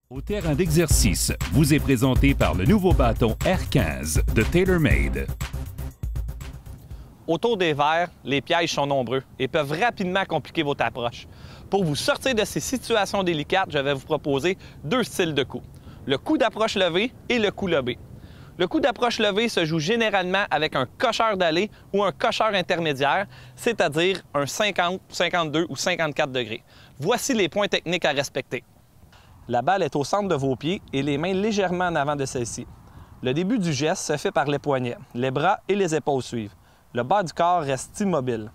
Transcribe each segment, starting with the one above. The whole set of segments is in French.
Au terrain d'exercice, vous est présenté par le nouveau bâton R15 de TaylorMade. Autour des verres, les pièges sont nombreux et peuvent rapidement compliquer votre approche. Pour vous sortir de ces situations délicates, je vais vous proposer deux styles de coups. Le coup d'approche levé et le coup lobé. Le coup d'approche levé se joue généralement avec un cocheur d'allée ou un cocheur intermédiaire, c'est-à-dire un 50, 52 ou 54 degrés. Voici les points techniques à respecter. La balle est au centre de vos pieds et les mains légèrement en avant de celle-ci. Le début du geste se fait par les poignets. Les bras et les épaules suivent. Le bas du corps reste immobile.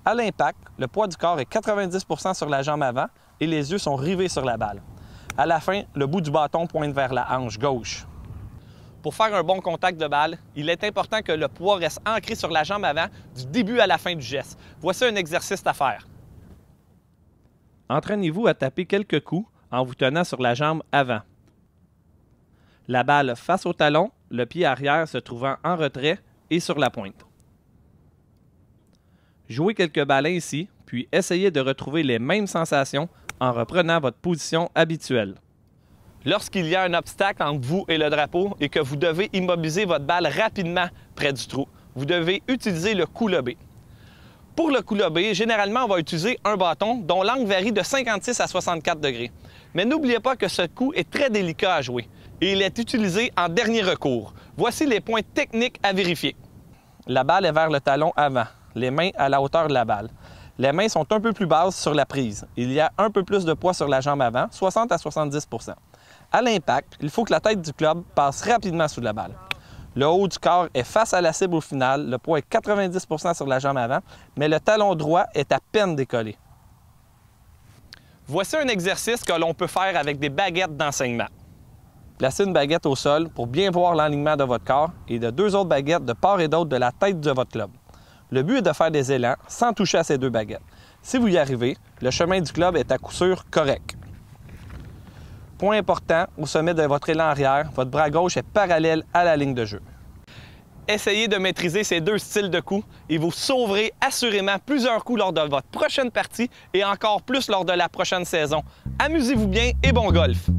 À l'impact, le poids du corps est 90 % sur la jambe avant et les yeux sont rivés sur la balle. À la fin, le bout du bâton pointe vers la hanche gauche. Pour faire un bon contact de balle, il est important que le poids reste ancré sur la jambe avant du début à la fin du geste. Voici un exercice à faire. Entraînez-vous à taper quelques coups en vous tenant sur la jambe avant. La balle face au talon, le pied arrière se trouvant en retrait et sur la pointe. Jouez quelques balles ici, puis essayez de retrouver les mêmes sensations en reprenant votre position habituelle. Lorsqu'il y a un obstacle entre vous et le drapeau et que vous devez immobiliser votre balle rapidement près du trou, vous devez utiliser le coup lobé. Pour le coup lobé, généralement, on va utiliser un bâton dont l'angle varie de 56 à 64 degrés. Mais n'oubliez pas que ce coup est très délicat à jouer et il est utilisé en dernier recours. Voici les points techniques à vérifier. La balle est vers le talon avant, les mains à la hauteur de la balle. Les mains sont un peu plus basses sur la prise. Il y a un peu plus de poids sur la jambe avant, 60 à 70 %. À l'impact, il faut que la tête du club passe rapidement sous la balle. Le haut du corps est face à la cible au final, le poids est 90 % sur la jambe avant, mais le talon droit est à peine décollé. Voici un exercice que l'on peut faire avec des baguettes d'enseignement. Placez une baguette au sol pour bien voir l'alignement de votre corps et de deux autres baguettes de part et d'autre de la tête de votre club. Le but est de faire des élans sans toucher à ces deux baguettes. Si vous y arrivez, le chemin du club est à coup sûr correct. Point important, au sommet de votre élan arrière, votre bras gauche est parallèle à la ligne de jeu. Essayez de maîtriser ces deux styles de coups et vous sauverez assurément plusieurs coups lors de votre prochaine partie et encore plus lors de la prochaine saison. Amusez-vous bien et bon golf!